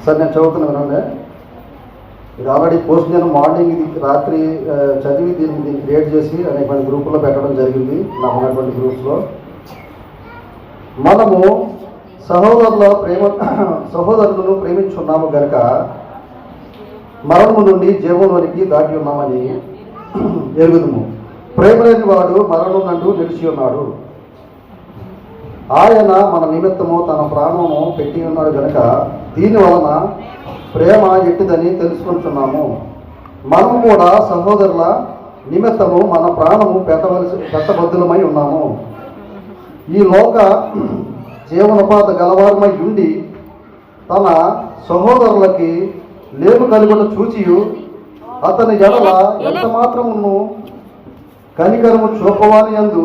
Sir నేను చదువుతున్నాను వినండి. ఇది ఆల్రెడీ పోస్ట్ నేను మార్నింగ్ రాత్రి చదివి దీన్ని క్రియేట్ చేసి అనేక గ్రూపుల్లో పెట్టడం జరిగింది. నాకు ఉన్నటువంటి గ్రూప్స్లో మనము సహోదరులను ప్రేమించున్నాము గనుక మరణము నుండి జీవంలోనికి దాటి ఉన్నామని ఎరుగుదుము. ప్రేమ లేని వాడు మరణం నందు నిలిచి ఉన్నాడు. ఆయన మన నిమిత్తము తన ప్రాణమును పెట్టి ఉన్నాడు గనుక దీని వలన ప్రేమ ఎట్టిదని తెలుసుకుంటున్నాము. మనము కూడా సహోదరుల నిమిత్తము మన ప్రాణము పెట్టబద్దులమై ఉన్నాము. ఈ లోక జీవనోపాధి గలవారమై ఉండి తన సహోదరులకి లేము కలుగుట చూచియు అతని ఎడల ఎంత మాత్రమును కనికరము చూపవాని యందు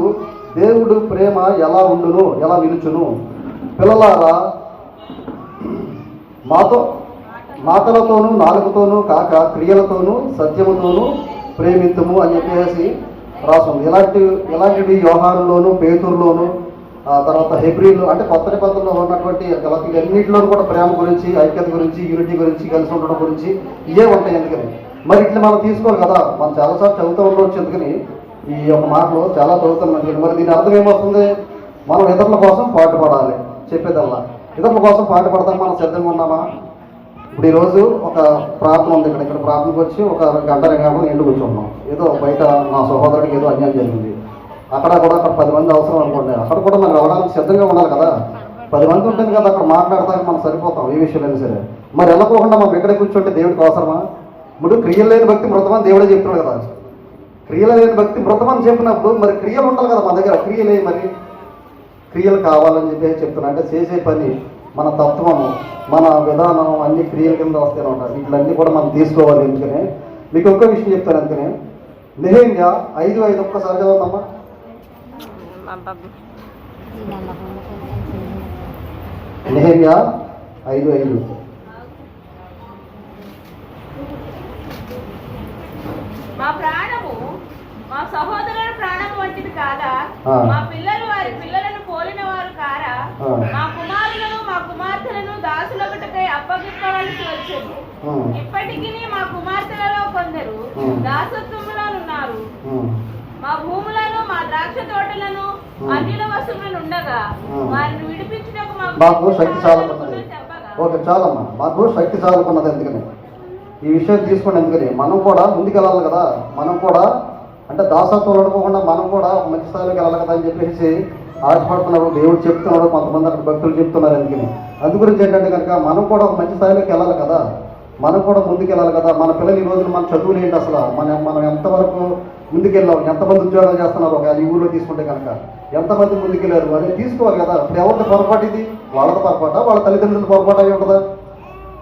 దేవుడు ప్రేమ ఎలా నిలుచును. పిల్లలారా, మాటలతోనూ నాలుగుతోనూ కాక క్రియలతోనూ సత్యముతోనూ ప్రేమిత్తుము అని చెప్పేసి రాస్తుంది. ఇలాంటివి యోహానులోను పేతురులోను తర్వాత హెబ్రీలు అంటే కొత్త నిబంధనలో ఉన్నటువంటి అన్నింటిలోనూ కూడా ప్రేమ గురించి, ఐక్యత గురించి, యూనిటీ గురించి, కలిసి ఉండడం గురించి ఇవే ఉంటాయి. ఎందుకని మరి ఇట్లా మనం తీసుకోవాలి కదా. మనం చాలాసార్లు చదువుతూ ఉండవచ్చు. ఎందుకని ఈ యొక్క మాటలు చాలా చదువుతున్నాం. మరి దీని అర్థం ఏమొస్తుంది? మనం ఇతరుల కోసం పాటుపడాలి. చెప్పేదల్లా ఇతరుల కోసం పాటుపడతాం. మనం సిద్ధంగా ఉన్నామా? ఇప్పుడు ఈరోజు ఒక ప్రార్థన ఉంది. ఇక్కడ ప్రార్థనకు వచ్చి ఒక గంట 2 గంటలు ఇంటికి కూర్చున్నాం. ఏదో బయట నా సహోదరుడికి ఏదో అన్యాయం జరిగింది. అక్కడ 10 మంది అవసరం అనుకోండి. అక్కడ కూడా మనం రావడానికి సిద్ధంగా ఉండాలి కదా. 10 మంది ఉంటుంది కదా, అక్కడ మాట్లాడతానికి మనం సరిపోతాం ఏ విషయంలో సరే. మరి వెళ్ళకోకుండా మనం ఎక్కడ కూర్చుంటే దేవుడికి అవసరమా? ఇప్పుడు క్రియలు లేని భక్తి మృతమని దేవుడే చెప్తున్నాడు కదా. క్రియలు లేని భక్తి మృతమని చెప్పినప్పుడు మరి క్రియలు ఉండాలి కదా మన దగ్గర. మరి క్రియలు కావాలని చెప్పి చెప్తున్నా. అంటే చేసే పని, మన తత్వము, మన విధానం అన్ని క్రియల కింద వస్తూనే ఉంటాయి. వీటిలన్నీ కూడా మనం తీసుకోవాలి. ఎందుకనే మీకు ఒక్క విషయం చెప్తాను. అందుకనే నెహెమ్యా 5:5 ఒక్కసారి చదవమ్మా. నెహెమ్యా 5:5 మా ప్రాణము మా సహోదరుల ప్రాణము వంటిది కాదా? మా పిల్లలు వారి పిల్లలను పోలిన వారు కారా? మా కుమారులను మా కుమార్తెలను దాసులొకటకై అప్పగింపవలసి వచ్చేది. ఇప్పటికీ మా కుమార్తెలలో కొందరు దాసత్వములో ఉన్నారు. మా భూములను, మా ద్రాక్ష తోటలను, అన్యుల వస్తువులను ఉండగా వారిని విడిపించుటకు మాకు శక్తి చాలకున్నది. ఓకే, చాలమ్మా, మాకు శక్తి చాలకున్నది. ఎందుకని ఈ విషయం తీసుకోండి. ఎందుకని మనం కూడా ముందుకెళ్ళాలి కదా. మనం కూడా అంటే దాసత్వం అనుకోకుండా మనం కూడా ఒక మంచి స్థాయిలోకి వెళ్ళాలి కదా అని చెప్పేసి ఆశపడుతున్నారు. దేవుడు చెప్తున్నాడు, కొంతమంది అక్కడ భక్తులు చెప్తున్నారు. అందు గురించి ఏంటంటే కనుక మనం కూడా ఒక మంచి స్థాయిలోకి వెళ్ళాలి కదా. మనం కూడా ముందుకెళ్ళాలి కదా. మన పిల్లలు ఈ రోజున మన చదువులు ఏంటి అసలు, మనం ఎంతవరకు ముందుకెళ్ళాం, ఎంతమంది ఉద్యోగాలు చేస్తున్నారు ఒక ఈ ఊళ్ళో తీసుకుంటే కనుక ఎంతమంది ముందుకెళ్ళారు అని తీసుకోవాలి కదా. ఇప్పుడు ఎవరితో పొరపాటు ఇది? వాళ్ళతో పొరపాట, వాళ్ళ తల్లిదండ్రులు పొరపాటు అయి ఉంటుందా?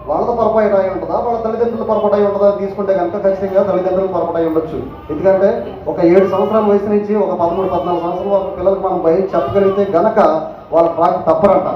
వాళ్ళతో పొరపాటు అయి ఉంటుందా, వాళ్ళ తల్లిదండ్రులు పొరపాటు అయి ఉంటుందా తీసుకుంటే కనుక ఖచ్చితంగా తల్లిదండ్రులు పొరపాటు అయి ఉండొచ్చు. ఎందుకంటే ఒక 7 సంవత్సరాల వయసు నుంచి ఒక 13-14 సంవత్సరాల పిల్లలకు మనం బయట చెప్పగలిగితే గనక వాళ్ళ ట్రాక్ తప్పరంట.